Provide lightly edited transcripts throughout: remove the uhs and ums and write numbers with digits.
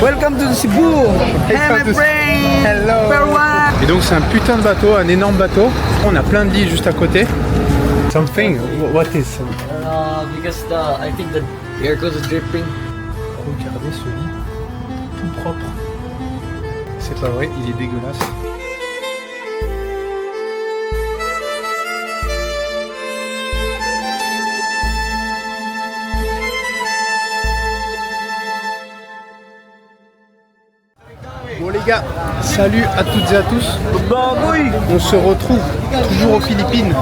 Welcome to Cebu. Hey my friend. Hello. Everyone. Et donc c'est un putain de bateau, un énorme bateau. On a plein de lits juste à côté. Something. What is? Because I think the air goes dripping. Regardez ce lit, tout propre. C'est pas vrai, il est dégueulasse. Bon les gars, salut à toutes et à tous. On se retrouve toujours aux Philippines.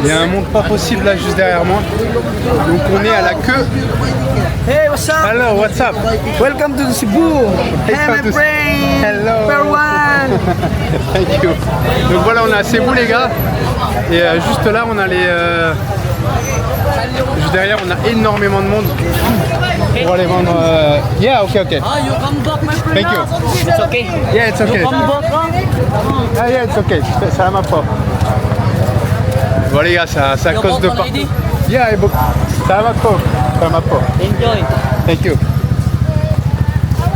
Il y a un monde pas possible là juste derrière moi. Donc on est à la queue. Hey, what's up? Hello, what's up? Welcome to Cebu. Hey my friend. Hello. Everyone. Thank you. Donc voilà, on est à Cebu les gars. Et juste là, on a les... Juste derrière, on a énormément de monde pour aller vendre... Yeah, ok. You come back, my friend. Thank you. It's okay. Yeah, it's okay. You come back, huh? Ah, yeah, it's okay. C'est à ma faute. Bon les gars, c'est à cause de partout. Yeah, c'est à ma faute. C'est à ma faute. Enjoy. Thank you.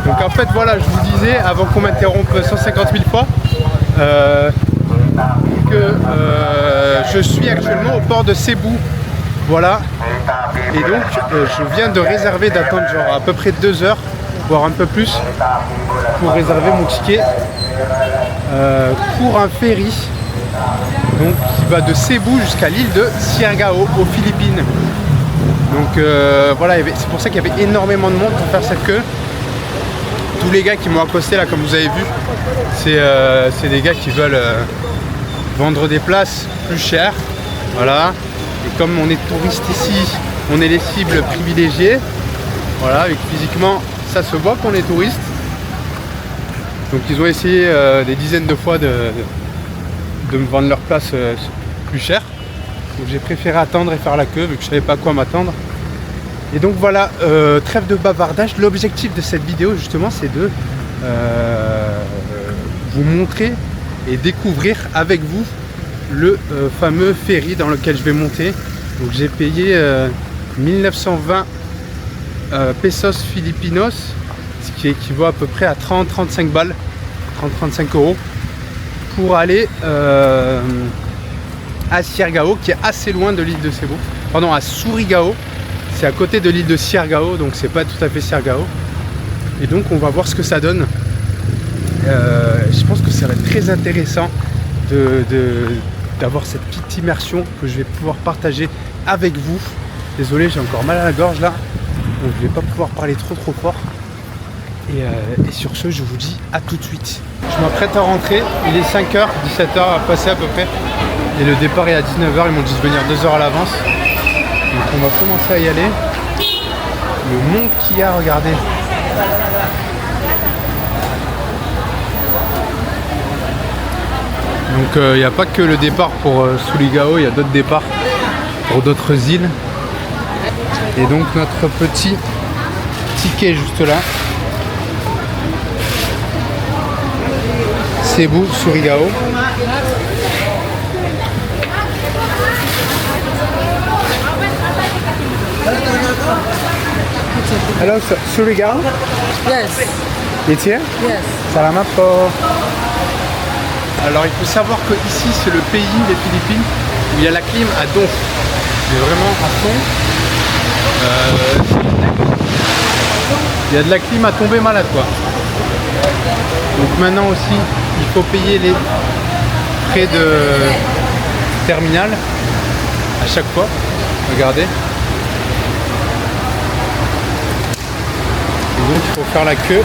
Donc en fait, voilà, je vous disais, avant qu'on m'interrompe 150 000 fois, que je suis actuellement au port de Cebu. Voilà. Et donc, je viens de réserver, d'attendre genre à peu près 2 heures, voire un peu plus, pour réserver mon ticket pour un ferry donc, qui va de Cebu jusqu'à l'île de Siargao aux Philippines. Donc voilà, c'est pour ça qu'il y avait énormément de monde pour faire cette queue. Tous les gars qui m'ont accosté là, comme vous avez vu, c'est des gars qui veulent vendre des places plus chères. Voilà. Et comme on est touriste ici, on est les cibles privilégiées. Voilà, et physiquement, ça se voit qu'on est touriste. Donc ils ont essayé des dizaines de fois de me vendre leur place plus cher. Donc j'ai préféré attendre et faire la queue vu que je savais pas à quoi m'attendre. Et donc voilà, trêve de bavardage. L'objectif de cette vidéo justement c'est de vous montrer et découvrir avec vous le fameux ferry dans lequel je vais monter. Donc j'ai payé 1920 pesos filipinos, ce qui équivaut à peu près à 30-35 balles, 30-35 euros, pour aller à Siargao, qui est assez loin de l'île de Cebu. Pardon, à Surigao, c'est à côté de l'île de Siargao, donc c'est pas tout à fait Siargao. Et donc on va voir ce que ça donne. Je pense que ça va être très intéressant d'avoir cette petite immersion que je vais pouvoir partager avec vous. Désolé, j'ai encore mal à la gorge là, donc je vais pas pouvoir parler trop fort. Et sur ce, je vous dis à tout de suite. Je m'apprête à rentrer, il est 5h, 17h à passer à peu près. Et le départ est à 19h, ils m'ont dit de venir 2 heures à l'avance. Donc on va commencer à y aller. Le monde qu'il y a, regardez. Donc il n'y a pas que le départ pour Surigao, il y a d'autres départs pour d'autres îles. Et donc notre petit ticket juste là. Cebu, Surigao. Hello, Surigao? Yes. It's here? Yes. Salamat po. Alors il faut savoir que ici c'est le pays, les Philippines, où il y a la clim à donf. Mais vraiment à fond. Il y a de la clim à tomber malade quoi. Donc maintenant aussi il faut payer les frais de terminal à chaque fois. Regardez. Et donc il faut faire la queue.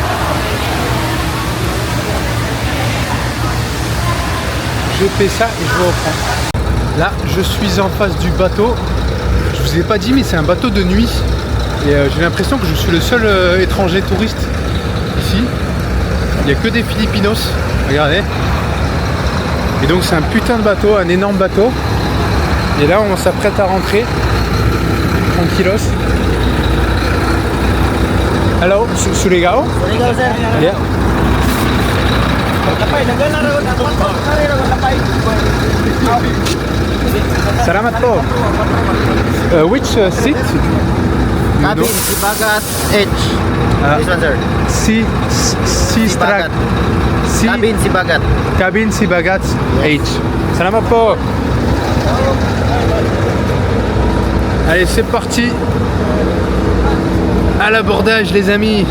Je fais ça et je vous reprends. Là je suis en face du bateau. Je vous ai pas dit mais c'est un bateau de nuit. Et j'ai l'impression que je suis le seul étranger touriste ici. Il n'y a que des Filipinos. Regardez. Et donc c'est un putain de bateau, un énorme bateau. Et là on s'apprête à rentrer. Tranquillos. Hello, Surigao? Surigao, sir. Yeah. Salamat po. Which seat? Cabin, Sibagat, Edge. This one, sir. Sibagat. Cabin Sibagat. Cabin Sibagat H. Salamat po. Allez, c'est parti. À l'abordage, les amis.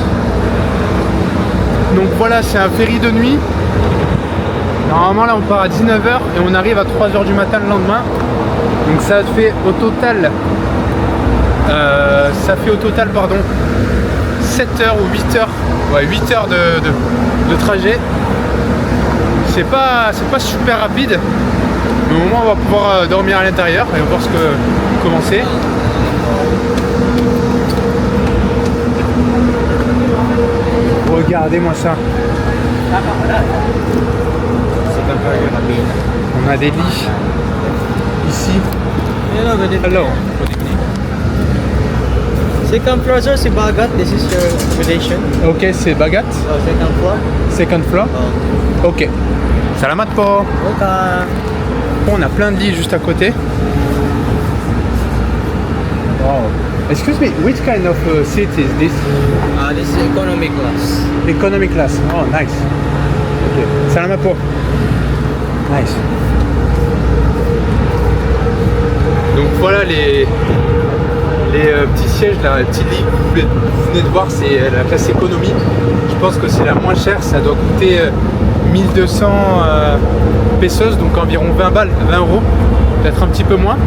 Donc voilà, c'est un ferry de nuit. Normalement, là, on part à 19h et on arrive à 3h du matin le lendemain. Donc ça fait au total, 7h ou 8h, ouais, 8 heures de trajet. C'est pas super rapide, mais au moins on va pouvoir dormir à l'intérieur et on va voir comment c'est. Regardez-moi ça. On a des lits ici. Hello, good evening. Hello. Second floor, sir, Sibagat. This is your accommodation. Ok, c'est Bagat. So, second floor. Second floor. Ok. Salamat po. Welcome. On a plein de lits juste à côté. Wow. Excuse me, which kind of seat is this? This is economy class. Economy class. Oh, nice. Ok. Salamat po. Nice. Donc voilà les petits sièges, là, les petits lits que vous venez de voir, c'est la classe économie. Je pense que c'est la moins chère, ça doit coûter 1200 pesos, donc environ 20 balles, 20 euros, peut-être un petit peu moins.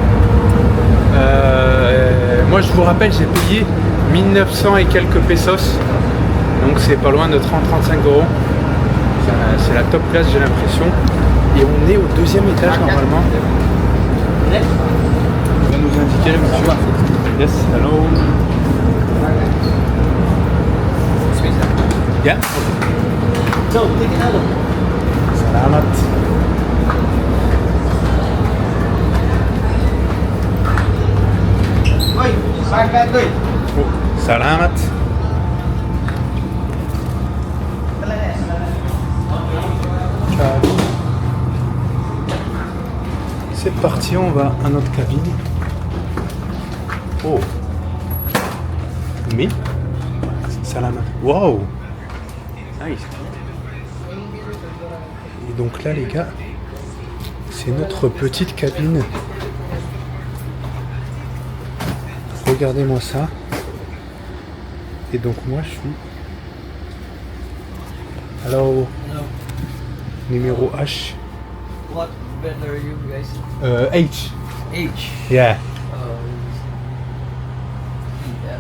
Moi je vous rappelle, j'ai payé 1900 et quelques pesos, donc c'est pas loin de 30-35 euros. C'est la top classe, j'ai l'impression. Et on est au deuxième étage normalement. Il va nous indiquer le monsieur. Yes, hello. Yeah. So, take it out. Salamat. Oh, salamat. C'est parti, on va à notre cabine. Oh. Mais salamat. Wow. Nice. Et donc là les gars, c'est notre petite cabine. Regardez-moi ça. Et donc moi je suis. Hello. Hello. Numéro H. What bed are you guys? H. H. Yeah. Yeah.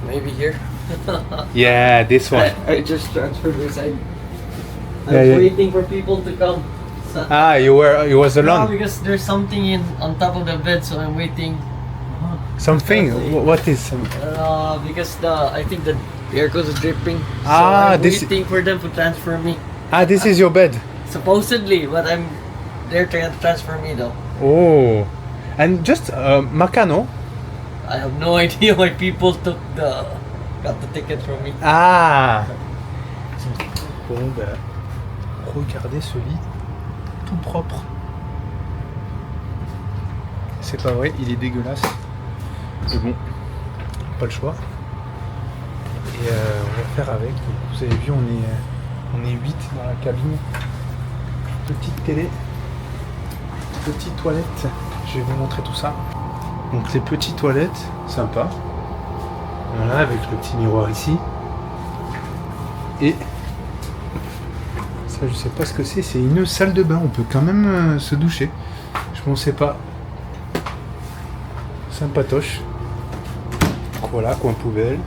Maybe here. Yeah, this one. I just transferred this side. I'm Yeah, yeah. waiting for people to come. So, Ah, you was no, alone. because there's something on top of the bed, so I'm waiting. Something. What is? Because I think the air goes dripping. So Ah, I'm this- waiting for them to transfer me. Ah, this is your bed. Supposedly, but they're trying to transfer me though. Oh. And just Macano. I have no idea why people got the ticket from me. Ah. Bon ben, regardez ce lit, tout propre. C'est pas vrai, il est dégueulasse. Mais bon, pas le choix. Et on va faire avec. Donc, vous avez vu, on est 8 dans la cabine. Petite télé, petite toilette. Je vais vous montrer tout ça. Donc les petites toilettes, sympa. Voilà, avec le petit miroir ici. Et ça, je sais pas ce que c'est une salle de bain. On peut quand même se doucher. Je pensais pas. Sympatoche. Voilà, coin poubelle.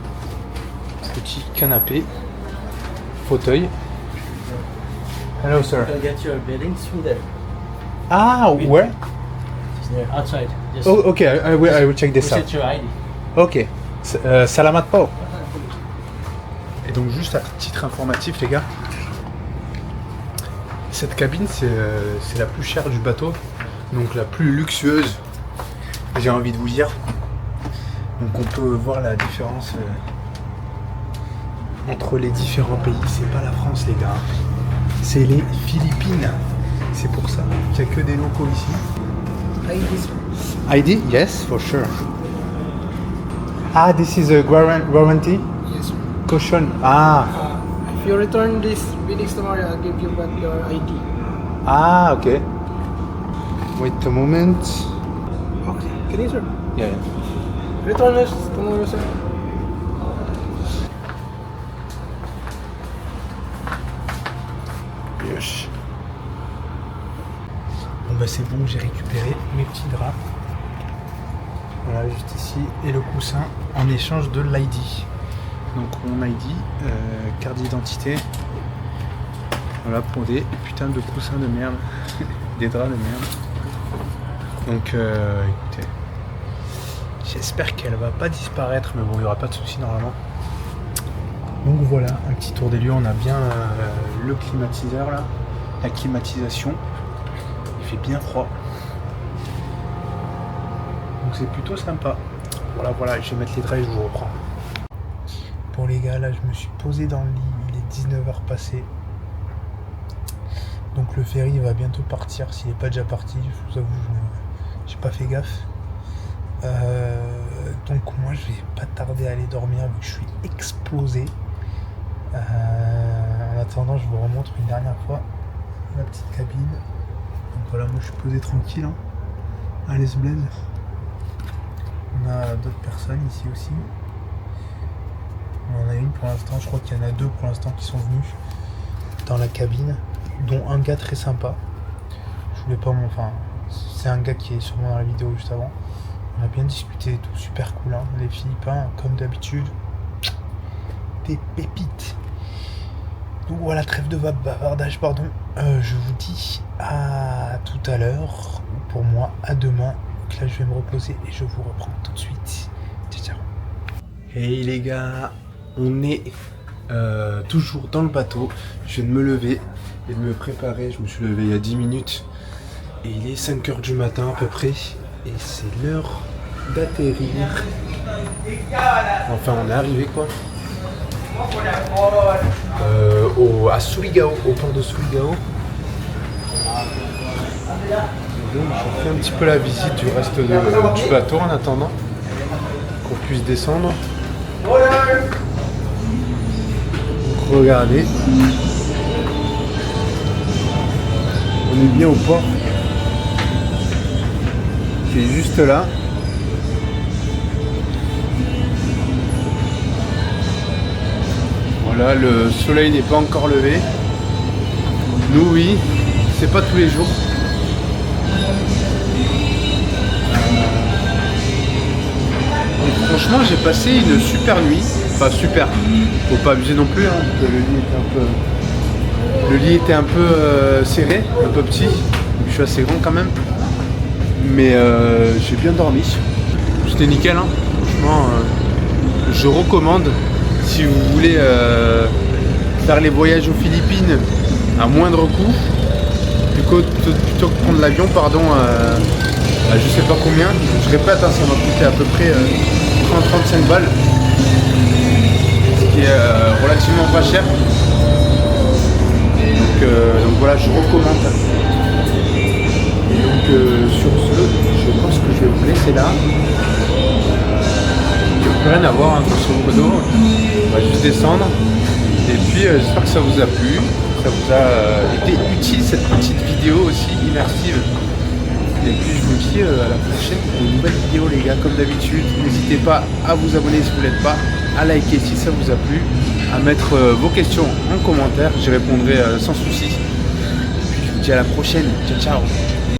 Petit canapé. Fauteuil. Hello, sir. I'll get your beddings from there. Ah, where? Just there, outside. Just Oh, okay, I will check this out. set your ID. Ok. Salamat po. Et donc juste à titre informatif les gars, cette cabine c'est la plus chère du bateau, donc la plus luxueuse, j'ai envie de vous dire. Donc on peut voir la différence entre les différents pays. C'est pas la France les gars, c'est les Philippines. C'est pour ça qu'il n'y a que des locaux ici. ID? Yes, for sure. Ah, this is a warranty? Yes, sir. Caution. Ah. If you return this Phoenix tomorrow, I'll give you back your ID. Ah, ok. Wait a moment. Okay, can you, sir? Yeah. Return this tomorrow, sir. Yes. Bon bah c'est bon, j'ai récupéré mes petits draps. Voilà, juste ici, et le coussin en échange de l'ID. Donc mon ID, carte d'identité. Voilà pour des putains de coussins de merde. Des draps de merde. Donc écoutez, j'espère qu'elle va pas disparaître, mais bon, il n'y aura pas de souci normalement. Donc voilà, un petit tour des lieux. On a bien le climatiseur là, la climatisation. Il fait bien froid. Donc c'est plutôt sympa. Voilà, je vais mettre les draps et je vous reprends. Bon les gars, là je me suis posé dans le lit, il est 19h passé. Donc le ferry va bientôt partir, s'il n'est pas déjà parti, je vous avoue, j'ai pas fait gaffe. Donc moi je vais pas tarder à aller dormir vu que je suis explosé. En attendant, je vous remontre une dernière fois la petite cabine. Donc voilà, moi je suis posé tranquille, hein, à l'aise blaise. On a d'autres personnes ici aussi. On en a une pour l'instant, je crois qu'il y en a deux pour l'instant qui sont venus dans la cabine, dont un gars très sympa. Je voulais pas enfin, c'est un gars qui est sûrement dans la vidéo juste avant. On a bien discuté et tout, super cool, hein. Les Philippins, comme d'habitude, des pépites. Donc voilà, trêve de bavardage, pardon. Je vous dis à tout à l'heure, ou pour moi à demain. Donc là je vais me reposer et je vous reprends tout de suite. Ciao, ciao. Hey les gars, on est toujours dans le bateau. Je viens de me lever et de me préparer. Je me suis levé il y a 10 minutes et il est 5h du matin à peu près. Et c'est l'heure d'atterrir. Enfin, on est arrivé quoi. À Surigao, au port de Surigao. Donc, je fais un petit peu la visite du reste du bateau en attendant qu'on puisse descendre. Donc, regardez. On est bien au port. Qui est juste là. Voilà, le soleil n'est pas encore levé. Nous oui, c'est pas tous les jours. Et franchement, j'ai passé une super nuit. Enfin super, faut pas abuser non plus, hein, parce que le lit était un peu serré, un peu petit. Je suis assez grand quand même. Mais j'ai bien dormi. C'était nickel, hein. Franchement, je recommande si vous voulez faire les voyages aux Philippines à moindre coût, plutôt que prendre l'avion, pardon, je sais pas combien. Je répète, hein, ça m'a coûté à peu près 30-35 balles, ce qui est relativement pas cher. Donc voilà, je recommande. Donc sur ce, je pense que je vais vous laisser là. Il n'y a plus rien à voir, hein, grosso modo. On va juste descendre. Et puis j'espère que ça vous a plu, que ça vous a été utile cette petite vidéo aussi immersive. Et puis je vous dis à la prochaine pour une nouvelle vidéo les gars, comme d'habitude. N'hésitez pas à vous abonner si vous ne l'êtes pas, à liker si ça vous a plu, à mettre vos questions en commentaire, j'y répondrai sans souci. Et puis je vous dis à la prochaine, ciao ciao.